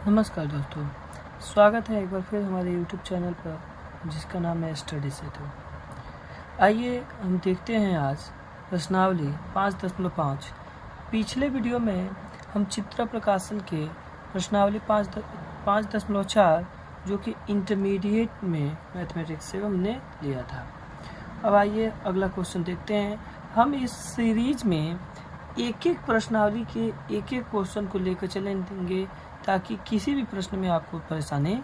नमस्कार दोस्तों, स्वागत है एक बार फिर हमारे YouTube चैनल पर जिसका नाम है स्टडी सेतु। आइए हम देखते हैं आज प्रश्नावली 5.5। पिछले वीडियो में हम चित्र प्रकाशन के प्रश्नावली 5.4 जो कि इंटरमीडिएट में मैथमेटिक्स से हमने लिया था। अब आइए अगला क्वेश्चन देखते हैं। हम इस सीरीज में एक एक प्रश्नावली के एक एक क्वेश्चन को लेकर चलेंगे ताकि किसी भी प्रश्न में आपको परेशानी ना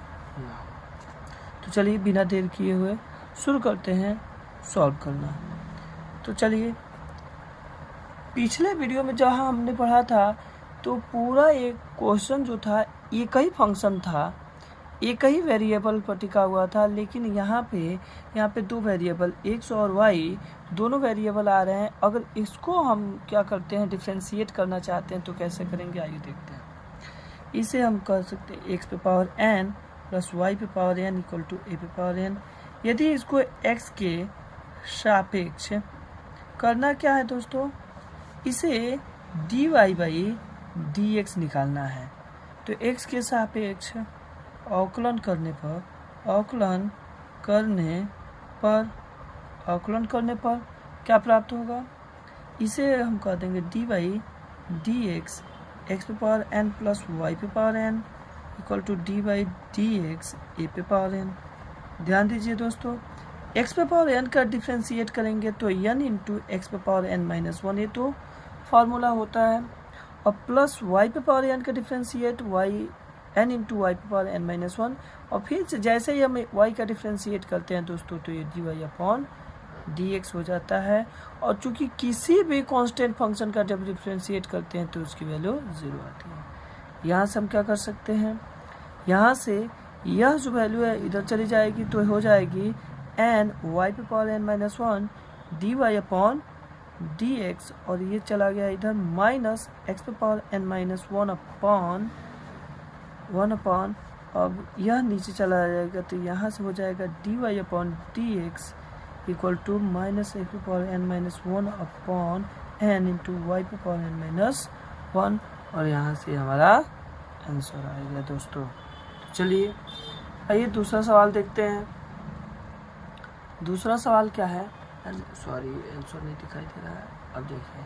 हो। तो चलिए बिना देर किए हुए शुरू करते हैं सॉल्व करना। तो चलिए, पिछले वीडियो में जहाँ हमने पढ़ा था तो पूरा एक क्वेश्चन जो था एक ही फंक्शन था, एक ही वेरिएबल पर टिका हुआ था, लेकिन यहाँ पे दो वेरिएबल x और y दोनों वेरिएबल आ रहे हैं। अगर इसको हम क्या करते हैं, डिफ्रेंशिएट करना चाहते हैं तो कैसे करेंगे, आइए देखते हैं। इसे हम कर सकते हैं x पे पावर n प्लस y पे power n equal to a पे पावर n। यदि इसको x के सापेक्ष करना क्या है दोस्तों, इसे dy बाई dx निकालना है। तो x के सापेक्ष अवकलन करने पर क्या प्राप्त होगा, इसे हम कह देंगे dy बाई dx x पे पावर n प्लस y पे power n equal to D by D X A पे पावर n। ध्यान दीजिए दोस्तों, x पे पावर n का डिफ्रेंशिएट करेंगे तो n इंटू एक्स पे पावर n माइनस 1 ये तो फार्मूला होता है, और प्लस y पे पावर n का डिफ्रेंशिएट n इंटू वाई पे पावर n माइनस 1, और फिर जैसे ही हम y का डिफ्रेंशिएट करते हैं दोस्तों तो ये d Y upon D x हो जाता है। और चूंकि किसी भी कांस्टेंट फंक्शन का जब डिफ्रेंशिएट करते हैं तो उसकी वैल्यू 0 आती है। यहाँ से हम क्या कर सकते हैं, यहाँ से यह जो वैल्यू है इधर चली जाएगी तो हो जाएगी n y पे power n minus 1 d Y upon D x, और ये चला गया इधर माइनस x पे पावर n माइनस 1 अपॉन अब यह नीचे चला जाएगा तो यहाँ से हो जाएगा D Y upon D x equal to minus X पे power n minus 1 upon n into Y पे पावर n माइनस 1, और यहाँ से हमारा आंसर आएगा दोस्तों। तो चलिए आइए दूसरा सवाल देखते हैं। दूसरा सवाल क्या है, सॉरी आंसर नहीं दिखाई दे रहा है, अब देखिए।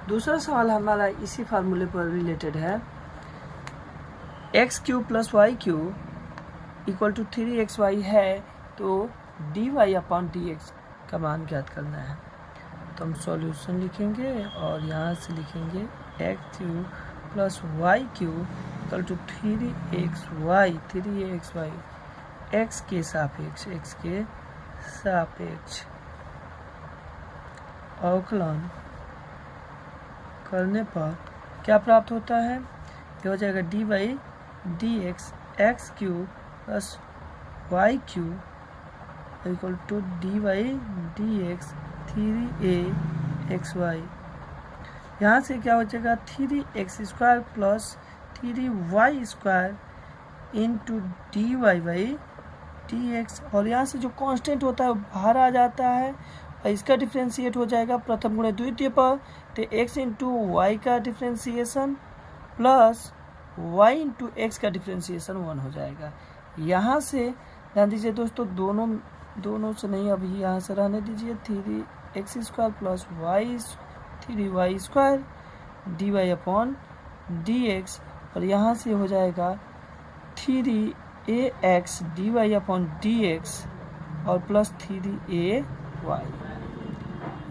दूसरा सवाल हमारा इसी फार्मूले पर रिलेटेड है। X cube plus y cube equal to 3xy है, तो D Y upon D x का मान ज्ञात करना है। तो हम सॉल्यूशन लिखेंगे और यहाँ से लिखेंगे x cube plus y cube equal to 3xy एक्स के सापेक्ष अवकलन करने पर क्या प्राप्त होता है, ये हो जाएगा d by D x cube plus y cube equal to D by D x 3axy। यहाँ से क्या हो जाएगा 3x² plus 3y² into d y by D x, और यहाँ से जो कांस्टेंट होता है बाहर आ जाता है और इसका डिफ्रेंशिएट हो जाएगा प्रथम गुणे द्वितीय पर, तो x इंटू वाई का differentiation plus y into x का डिफ्रेंशिएशन 1 हो जाएगा। यहाँ से ध्यान दीजिए दोस्तों, दोनों से नहीं, अभी यहाँ से रहने दीजिए 3x² plus 3y² d Y upon D x, और यहाँ से हो जाएगा 3ax d Y upon D x और प्लस 3ay।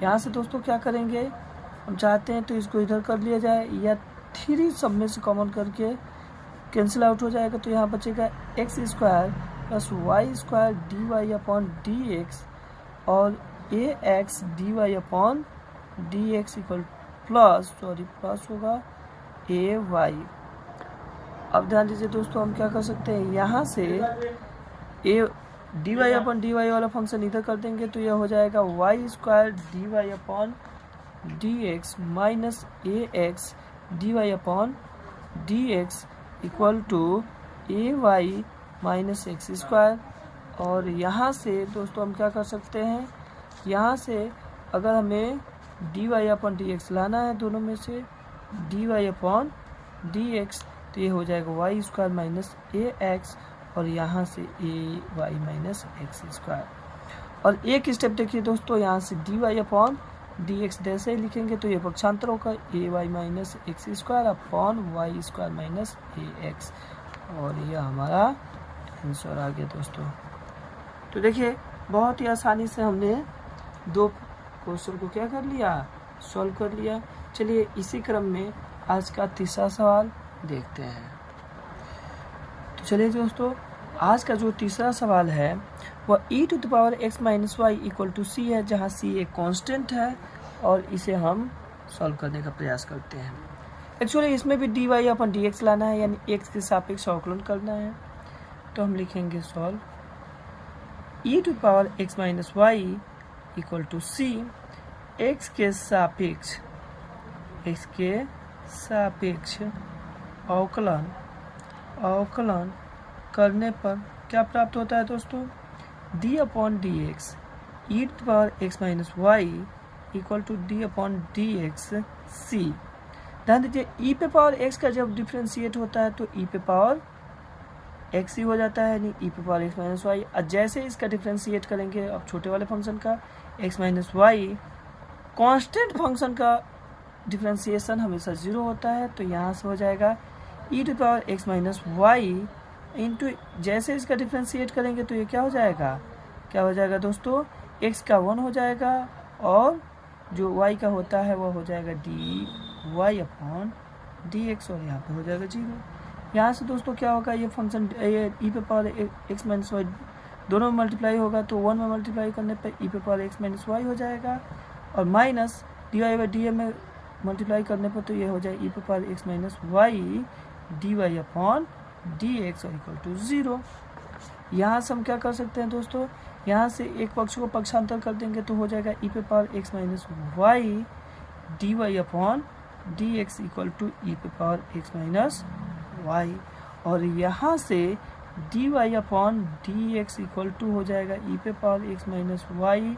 यहाँ से दोस्तों क्या करेंगे, हम चाहते हैं तो इसको इधर कर लिया जाए, या 3 सब में से कॉमन करके कैंसिल आउट हो जाएगा, तो यहाँ बचेगा x² plus y² d Y upon D x और ax d Y upon D x equal plus होगा ay। अब ध्यान दीजिए दोस्तों, हम क्या कर सकते हैं, यहाँ से D Y upon d y वाला फंक्शन इधर कर देंगे तो यह हो जाएगा y² d Y upon D x minus ax d Y upon D x equal to ay minus x²। और यहाँ से दोस्तों हम क्या कर सकते हैं, यहाँ से अगर हमें D Y upon D x लाना है, दोनों में से D Y upon D X तो ये हो जाएगा Y square minus A X, और यहाँ से A Y minus X square. और एक स्टेप देखिए दोस्तों, यहाँ से D Y upon D x जैसे ही लिखेंगे तो ये पक्षांतर होगा A Y minus X square upon Y square minus A X, और ये हमारा आंसर आ गया दोस्तों। तो देखिए बहुत ही आसानी से हमने दो क्वेश्चन को क्या कर लिया, सॉल्व कर लिया। चलिए इसी क्रम में आज का तीसरा सवाल देखते हैं। तो चलिए दोस्तों, आज का जो तीसरा सवाल है वह e to the power x minus Y equal to C है, जहाँ c एक कांस्टेंट है, और इसे हम सॉल्व करने का प्रयास करते हैं। एक्चुअली इसमें भी dy अपन dx लाना है, यानी x के सापेक्ष अवकलन करना है। तो हम लिखेंगे solve e to the power x minus Y equal to c, x के सापेक्ष अवकलन करने पर क्या प्राप्त होता है दोस्तों, d upon D x E to power x minus Y equal to D upon D X C. ध्यान दीजिए e पे पावर x का जब डिफ्रेंशिएट होता है तो e पे पावर x ही हो जाता है, यानी e पे पावर x माइनस वाई। और जैसे इसका डिफ्रेंशिएट करेंगे अब छोटे वाले फंक्शन का x minus y, constant function का डिफ्रेंशिएशन हमेशा 0 होता है, तो यहाँ से हो जाएगा e to power x minus y into, जैसे इसका डिफ्रेंशिएट करेंगे तो ये क्या हो जाएगा दोस्तों, x का 1 हो जाएगा, और जो y का होता है वो हो जाएगा D Y upon D x, और यहाँ पे हो जाएगा 0। यहाँ से दोस्तों क्या होगा, ये फंक्शन ये ई पे पावर एक्स माइनस वाई दोनों में मल्टीप्लाई होगा, तो 1 में मल्टीप्लाई करने पर ई पे पावर एक्स माइनस वाई हो जाएगा, और minus d y by d a में मल्टीप्लाई करने पर तो ये हो जाएगा ई पे power x minus Y D Y upon D x और इक्वल टू 0। यहाँ से हम क्या कर सकते हैं दोस्तों, यहाँ से एक पक्ष को पक्षांतर कर देंगे तो हो जाएगा ई पे power x minus Y D Y upon D x equal to E पे पावर एक्स माइनस वाई, और यहाँ से D Y upon D x equal to हो जाएगा ई पे power x minus Y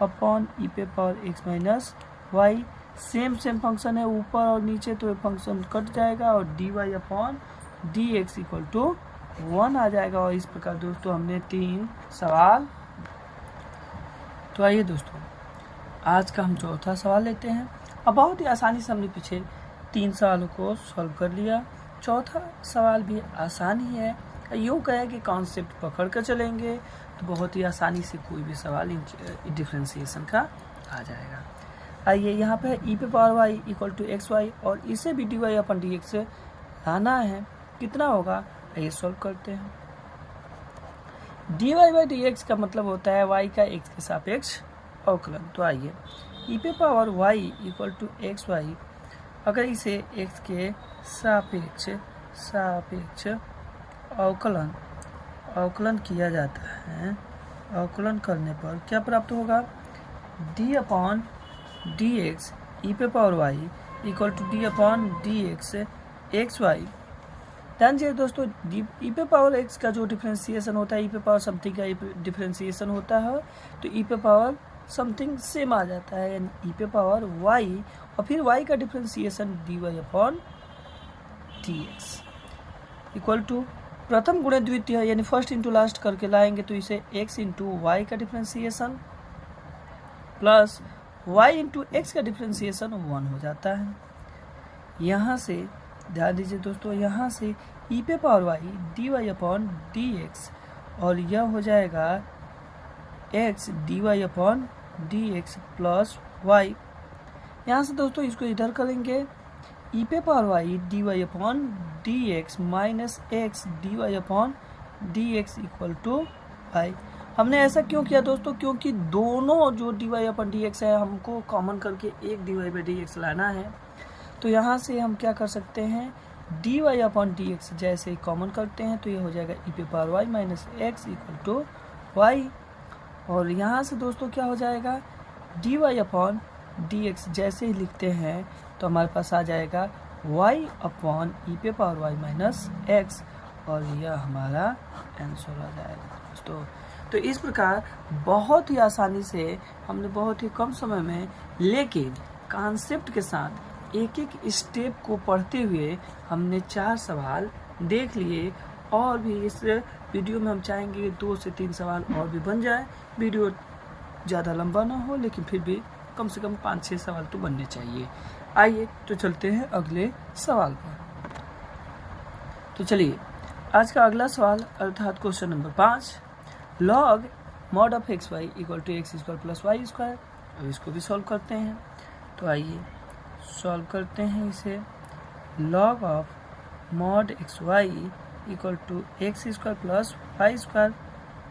upon E पे power x minus Y. Same function है ऊपर और नीचे, तो ये फंक्शन कट जाएगा और D Y upon D x equal to 1 आ जाएगा। और इस प्रकार दोस्तों हमने 3 सवाल। तो आइए दोस्तों आज का हम चौथा सवाल लेते हैं। अब बहुत ही आसानी से हमने पीछे 3 सवालों को सॉल्व कर लिया। चौथा सवाल भी आसान ही है, यूँ कहें कि कॉन्सेप्ट पकड़ कर चलेंगे तो बहुत ही आसानी से कोई भी सवाल डिफ्रेंशिएशन का आ जाएगा। आइए यहाँ पे ई पे power y equal to x Y, और इसे भी d y upon d x लाना है। कितना होगा आइए सॉल्व करते हैं। D y by D x का मतलब होता है वाई का एक्स के सापेक्ष अवकलन। तो आइए ई पे power y equal to x y, अगर इसे एक्स के सापेक्ष अवकलन किया जाता है, अवकलन करने पर क्या प्राप्त होगा, डी अपॉन डी एक्स ई पे power y equal to D upon D x x y. ध्यान दीजिए दोस्तों, ई पे पावर एक्स का जो डिफ्रेंशिएशन होता है, ई पे पावर समथिंग का डिफ्रेंशिएशन होता है, तो ई पे पावर समथिंग सेम आ जाता है, यानी ई पे पावर वाई और फिर वाई का differentiation d Y upon D x equal to प्रथम गुणे द्वितीय, यानी फर्स्ट इंटू लास्ट करके लाएंगे तो इसे एक्स इंटू वाई का differentiation plus y into x का डिफ्रेंशिएशन 1 हो जाता है। यहाँ से ध्यान दीजिए दोस्तों, यहाँ से ई पे power y D Y upon D x, और यह हो जाएगा x d Y upon D x plus y. यहाँ से दोस्तों इसको इधर करेंगे, ई पे power y D Y upon D x minus x d Y upon D x equal to y. हमने ऐसा क्यों किया दोस्तों, क्योंकि दोनों जो d Y upon D x है हमको कॉमन करके एक d y by D x लाना है। तो यहाँ से हम क्या कर सकते हैं, d Y upon D x जैसे ही कॉमन करते हैं तो ये हो जाएगा ई पे power y minus x equal to y, और यहाँ से दोस्तों क्या हो जाएगा, D Y upon D x जैसे ही लिखते हैं तो हमारे पास आ जाएगा वाई अपॉन ई पे पावर वाई माइनस एक्स, और यह हमारा आंसर आ जाएगा दोस्तों। तो इस प्रकार बहुत ही आसानी से हमने बहुत ही कम समय में लेकिन कॉन्सेप्ट के साथ एक एक स्टेप को पढ़ते हुए हमने 4 सवाल देख लिए, और भी इस वीडियो में हम चाहेंगे 2 से 3 सवाल और भी बन जाए। वीडियो ज़्यादा लंबा ना हो, लेकिन फिर भी कम से कम 5-6 सवाल तो बनने चाहिए। आइए तो चलते हैं अगले सवाल पर। तो चलिए आज का अगला सवाल अर्थात question number 5, log mod of x Y equal to x square plus y square. अब इसको भी सॉल्व करते हैं। तो आइए सॉल्व करते हैं इसे। Log of mod x Y equal to x square plus y square.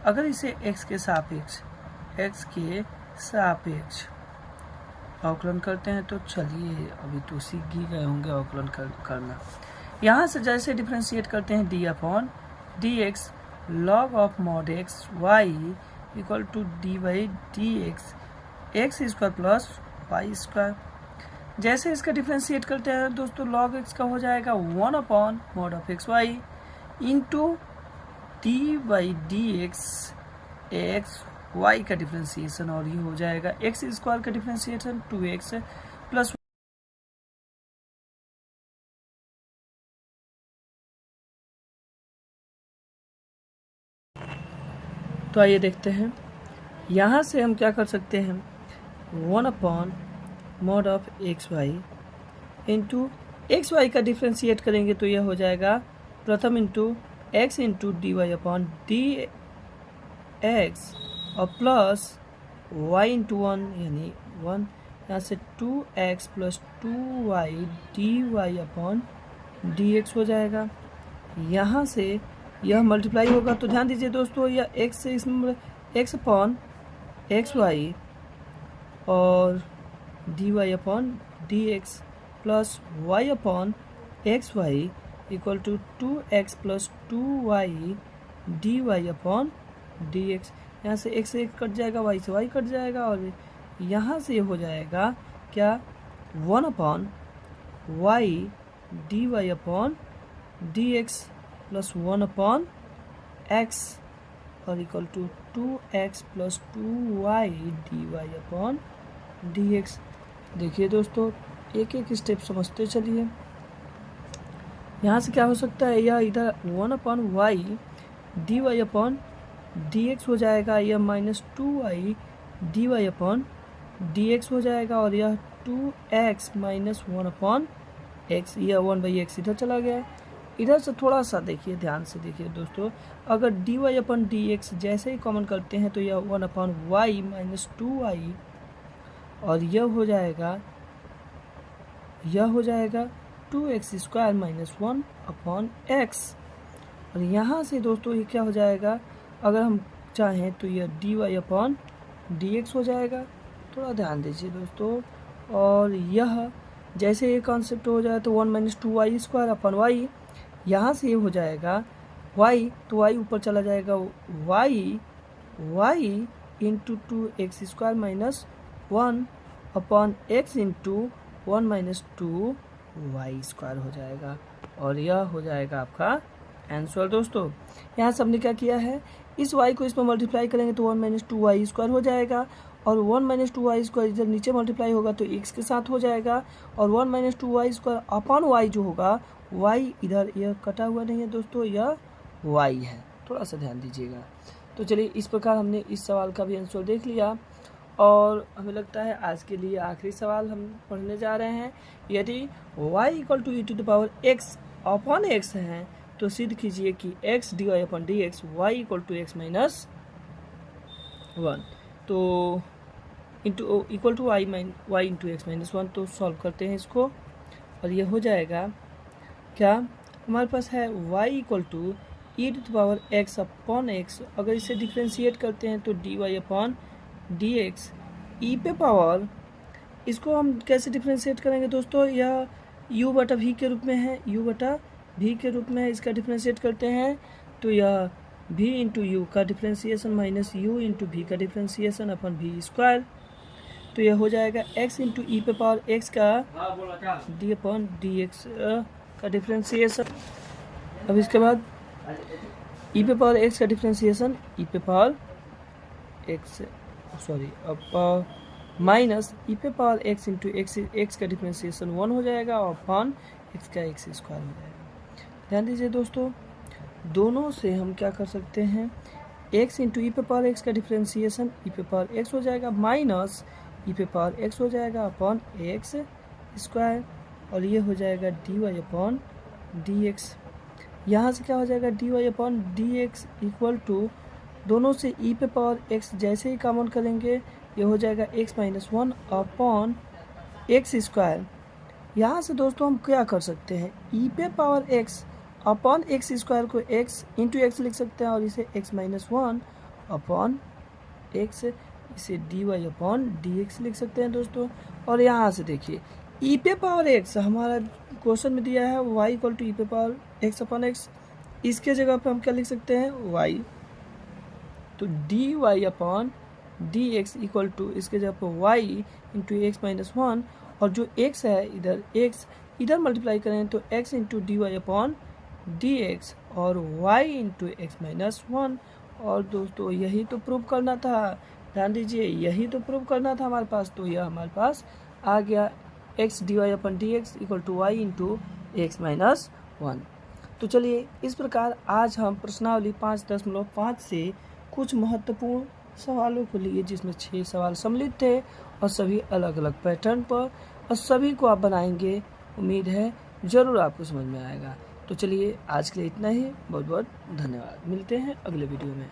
अगर इसे x के सापेक्ष अवकलन करते हैं तो चलिए अभी तो सीख ही गए होंगे अवकलन करना। यहाँ से जैसे डिफरेंशिएट करते हैं d upon D x, log of mod x Y equal to D by D x square plus y square. जैसे इसका डिफरेंशिएट करते हैं दोस्तों, लॉग एक्स का हो जाएगा 1 upon mod of x y into d by D x y का differentiation, और ये हो जाएगा एक्स स्क्वायर का डिफरेंशिएशन 2x प्लस। तो आइए देखते हैं, यहाँ से हम क्या कर सकते हैं, 1 upon mod of x y into x y का डिफरेंशिएट करेंगे तो यह हो जाएगा प्रथम into x into d Y upon D x और प्लस y इंटू 1 यानी 1, यहाँ से 2x plus 2y D Y upon D x हो जाएगा। यहाँ से यह मल्टीप्लाई होगा तो ध्यान दीजिए दोस्तों, यह x से इसमें x अपॉन एक्स वाई और D Y upon D x plus y upon X Y equal to 2x plus 2y D Y upon D x. यहाँ से x से x कट जाएगा, y से y कट जाएगा, और यहाँ से हो जाएगा क्या 1 upon Y D Y upon D x plus 1 upon X और equal to 2x plus 2y D Y upon D X. देखिए दोस्तों एक एक स्टेप समझते चलिए। यहाँ से क्या हो सकता है, यह इधर 1 upon Y D Y upon D x हो जाएगा, यह minus 2y D Y upon D x हो जाएगा, और यह 2x माइनस 1 अपॉन एक्स, यह 1/x इधर चला गया। इधर से थोड़ा सा देखिए, ध्यान से देखिए दोस्तों, अगर d Y upon D x जैसे ही कॉमन करते हैं तो यह 1 अपॉन वाई माइनस 2y, और यह हो जाएगा 2x square minus 1 upon X. और यहाँ से दोस्तों ये क्या हो जाएगा, अगर हम चाहें तो यह d Y upon D x हो जाएगा। थोड़ा ध्यान दीजिए दोस्तों, और यह जैसे ये कॉन्सेप्ट हो जाए तो 1 minus 2y square upon Y, यहाँ से ये हो जाएगा y, तो y ऊपर चला जाएगा, y into 2x square minus 1 upon x into 1 minus 2y square हो जाएगा, और यह हो जाएगा आपका आंसर। दोस्तों यहाँ से हमने क्या किया है, इस y को इसमें मल्टीप्लाई करेंगे तो 1 माइनस 2y स्क्वायर हो जाएगा, और 1 माइनस 2y स्क्वायर इधर नीचे मल्टीप्लाई होगा तो x के साथ हो जाएगा, और 1 minus 2y square upon y जो होगा, y इधर यह कटा हुआ नहीं है दोस्तों, यह y है, थोड़ा सा ध्यान दीजिएगा। तो चलिए इस प्रकार हमने इस सवाल का भी आंसर देख लिया, और हमें लगता है आज के लिए आखिरी सवाल हम पढ़ने जा रहे हैं। यदि y equal to E to the power x upon x है तो सिद्ध कीजिए कि x d Y upon D x Y equal to x minus 1, तो into equal to y into x minus 1। तो सॉल्व करते हैं इसको, और ये हो जाएगा क्या, हमारे पास है y equal to E to the power x upon x, अगर इसे डिफ्रेंशिएट करते हैं तो D Y upon D x ई पे पावर, इसको हम कैसे डिफ्रेंशिएट करेंगे दोस्तों, यह u बटा v के रूप में है, u बटा v के रूप में है, इसका डिफ्रेंशिएट करते हैं तो यह v इंटू यू का differentiation minus u into v का डिफ्रेंशिएशन अपन v स्क्वायर, तो यह हो जाएगा x इंटू ई पे पावर x का d अपॉन डी एक्स का डिफ्रेंशिएशन। अब इसके बाद ई पे पावर x का डिफ्रेंशिएशन ई पे पावर x, सॉरी अब माइनस ई पे पावर एक्स इंटू एक्स का डिफ्रेंसिएशन 1 हो जाएगा और अपॉन एक्स का एक्स स्क्वायर हो जाएगा। ध्यान दीजिए दोस्तों, दोनों से हम क्या कर सकते हैं, एक्स इंटू ई पे पावर एक्स का डिफ्रेंसिएशन ई पे पावर एक्स हो जाएगा माइनस ई पे पावर एक्स हो जाएगा अपॉन एक्स स्क्वायर, और ये हो जाएगा D Y upon D x. यहाँ से क्या हो जाएगा, D Y upon D x equal to, दोनों से ई पे पावर एक्स जैसे ही कॉमन करेंगे ये हो जाएगा x minus 1 upon x square. यहाँ से दोस्तों हम क्या कर सकते हैं, ई पे power x upon x square को एक्स इंटू एक्स लिख सकते हैं और इसे एक्स माइनस 1 अपॉन एक्स, इसे d Y upon D x लिख सकते हैं दोस्तों। और यहाँ से देखिए ई पे पावर एक्स हमारा क्वेश्चन में दिया है वाई इक्वल टू ई पे पावर एक्स अपॉन एक्स, इसके जगह पे हम क्या लिख सकते हैं वाई, तो D Y upon D x equal to इसके जगह पर वाई इंटू एक्स माइनस 1, और जो एक्स है इधर एक्स इधर मल्टीप्लाई करें तो x into d Y upon D x और वाई इंटू एक्स माइनस 1। और दोस्तों यही तो प्रूव करना था, ध्यान दीजिए यही तो प्रूव करना था हमारे पास, तो यह हमारे पास आ गया x d Y upon D x equal to y into x minus 1। तो चलिए इस प्रकार आज हम प्रश्नावली 5.5 से कुछ महत्वपूर्ण सवालों को लिए, जिसमें 6 सवाल सम्मिलित थे और सभी अलग अलग पैटर्न पर, और सभी को आप बनाएंगे, उम्मीद है ज़रूर आपको समझ में आएगा। तो चलिए आज के लिए इतना ही, बहुत बहुत धन्यवाद, मिलते हैं अगले वीडियो में।